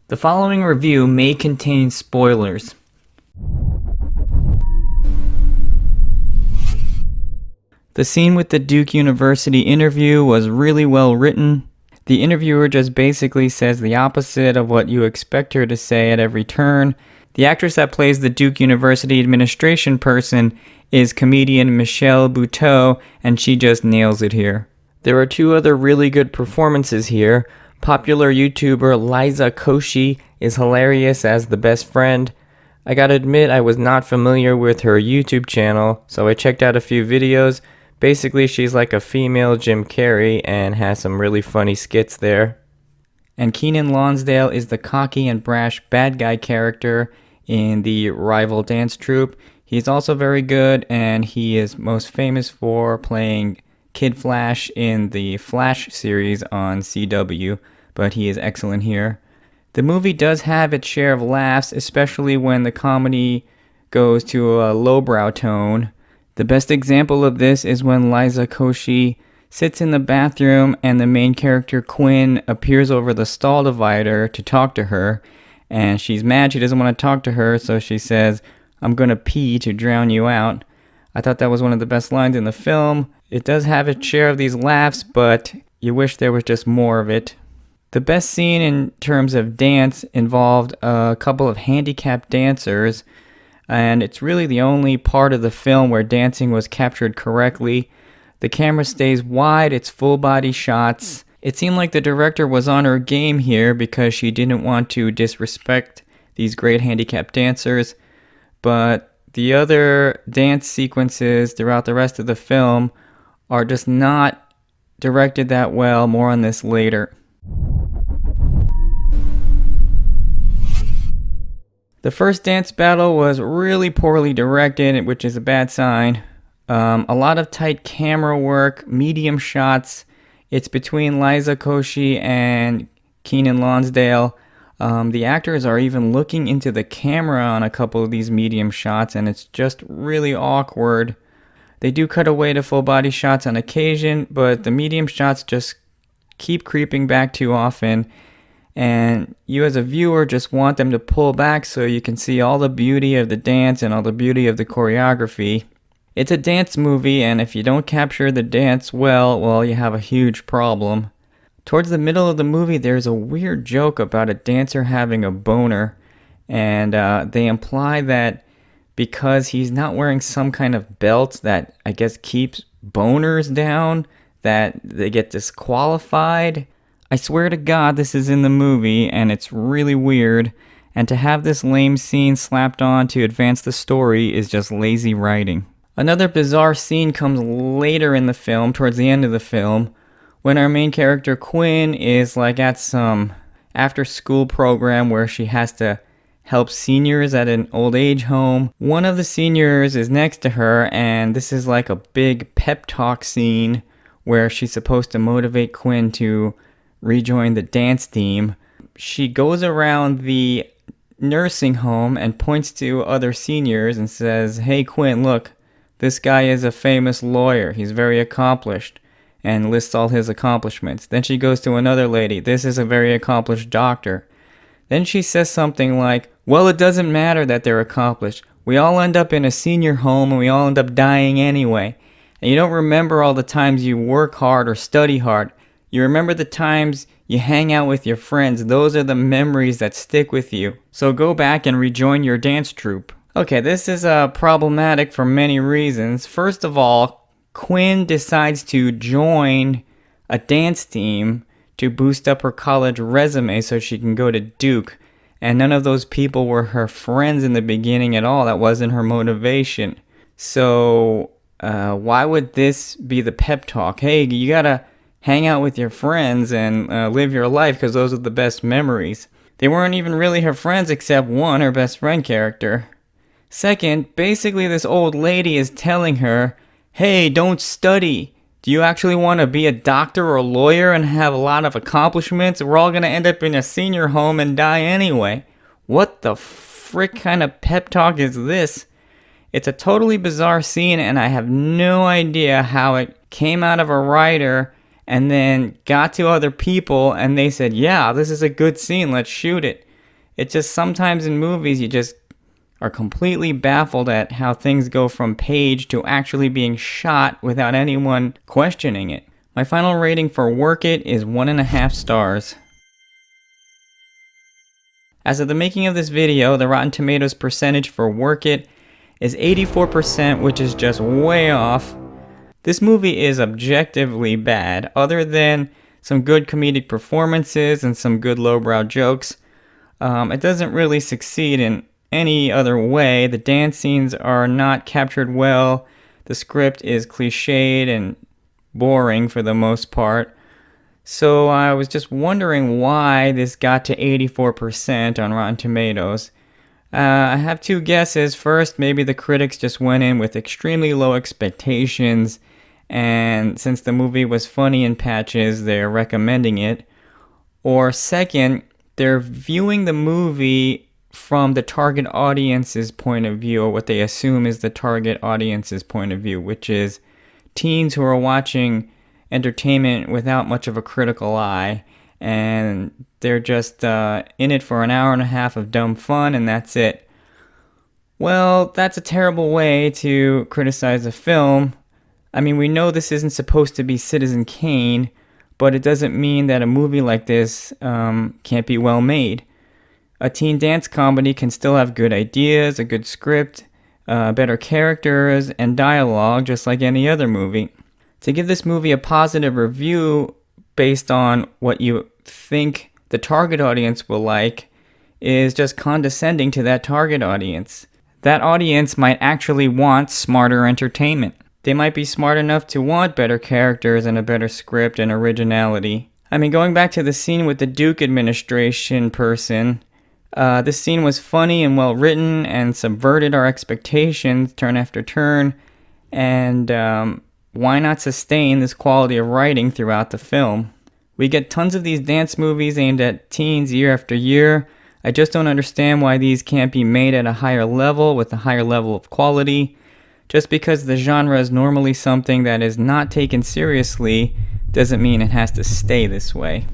The following review may contain spoilers. The scene with the Duke University interview was really well written. The interviewer just basically says the opposite of what you expect her to say at every turn. The actress that plays the Duke University administration person is comedian Michelle Buteau, and she just nails it here. There are two other really good performances here. Popular YouTuber Liza Koshy is hilarious as the best friend. I gotta admit, I was not familiar with her YouTube channel, so I checked out a few videos. Basically, she's like a female Jim Carrey and has some really funny skits there. And Kenan Lonsdale is the cocky and brash bad guy character in the rival dance troupe. He's also very good, and he is most famous for playing Kid Flash in the Flash series on CW, but he is excellent here. The movie does have its share of laughs, especially when the comedy goes to a lowbrow tone. The best example of this is when Liza Koshy sits in the bathroom and the main character Quinn appears over the stall divider to talk to her, and she's mad she doesn't want to talk to her, so she says, "I'm gonna pee to drown you out." I thought that was one of the best lines in the film. It does have its share of these laughs, but you wish there was just more of it. The best scene in terms of dance involved a couple of handicapped dancers, and it's really the only part of the film where dancing was captured correctly. The camera stays wide, it's full body shots. It seemed like the director was on her game here because she didn't want to disrespect these great handicapped dancers, but the other dance sequences throughout the rest of the film are just not directed that well. More on this later. The first dance battle was really poorly directed, which is a bad sign. A lot of tight camera work, medium shots. It's between Liza Koshy and Kenan Lonsdale. The actors are even looking into the camera on a couple of these medium shots, and it's just really awkward. They do cut away to full body shots on occasion, but the medium shots just keep creeping back too often, and you as a viewer just want them to pull back so you can see all the beauty of the dance and all the beauty of the choreography. It's a dance movie, and if you don't capture the dance well, you have a huge problem. Towards the middle of the movie, there's a weird joke about a dancer having a boner, and they imply that because he's not wearing some kind of belt that I guess keeps boners down, that they get disqualified. I swear to God this is in the movie, and it's really weird, and to have this lame scene slapped on to advance the story is just lazy writing. Another bizarre scene comes later in the film, towards the end of the film, when our main character Quinn is like at some after-school program where she has to help seniors at an old age home. One of the seniors is next to her, and this is like a big pep talk scene where she's supposed to motivate Quinn to rejoin the dance team. She goes around the nursing home and points to other seniors and says, "Hey Quinn, look, this guy is a famous lawyer. He's very accomplished," and lists all his accomplishments. Then she goes to another lady. "This is a very accomplished doctor." Then she says something like, "Well, it doesn't matter that they're accomplished. We all end up in a senior home and we all end up dying anyway. And you don't remember all the times you work hard or study hard. You remember the times you hang out with your friends. Those are the memories that stick with you. So go back and rejoin your dance troupe." Okay, this is problematic for many reasons. First of all, Quinn decides to join a dance team to boost up her college resume so she can go to Duke. And none of those people were her friends in the beginning at all. That wasn't her motivation. So why would this be the pep talk? Hey, you gotta hang out with your friends and live your life because those are the best memories. They weren't even really her friends except one, her best friend character. Second, basically this old lady is telling her, "Hey, don't study. Do you actually want to be a doctor or a lawyer and have a lot of accomplishments? We're all going to end up in a senior home and die anyway." What the frick kind of pep talk is this? It's a totally bizarre scene, and I have no idea how it came out of a writer and then got to other people and they said, "Yeah, this is a good scene, let's shoot it." It's just sometimes in movies you just are completely baffled at how things go from page to actually being shot without anyone questioning it. My final rating for Work It is 1.5 stars. As of the making of this video, the Rotten Tomatoes percentage for Work It is 84%, which is just way off. This movie is objectively bad. Other than some good comedic performances and some good lowbrow jokes, it doesn't really succeed in any other way. The dance scenes are not captured well. The script is cliched and boring for the most part. So I was just wondering why this got to 84% on Rotten Tomatoes. I have two guesses. First, maybe the critics just went in with extremely low expectations, and since the movie was funny in patches, they're recommending it. Or second, they're viewing the movie from the target audience's point of view, or what they assume is the target audience's point of view, which is teens who are watching entertainment without much of a critical eye, and they're just in it for an hour and a half of dumb fun, and that's it. Well, that's a terrible way to criticize a film. I mean, we know this isn't supposed to be Citizen Kane, but it doesn't mean that a movie like this can't be well made. A teen dance comedy can still have good ideas, a good script, better characters, and dialogue, just like any other movie. To give this movie a positive review based on what you think the target audience will like is just condescending to that target audience. That audience might actually want smarter entertainment. They might be smart enough to want better characters and a better script and originality. I mean, going back to the scene with the Duke administration person, this scene was funny and well written and subverted our expectations turn after turn, and why not sustain this quality of writing throughout the film? We get tons of these dance movies aimed at teens year after year. I just don't understand why these can't be made at a higher level with a higher level of quality. Just because the genre is normally something that is not taken seriously doesn't mean it has to stay this way.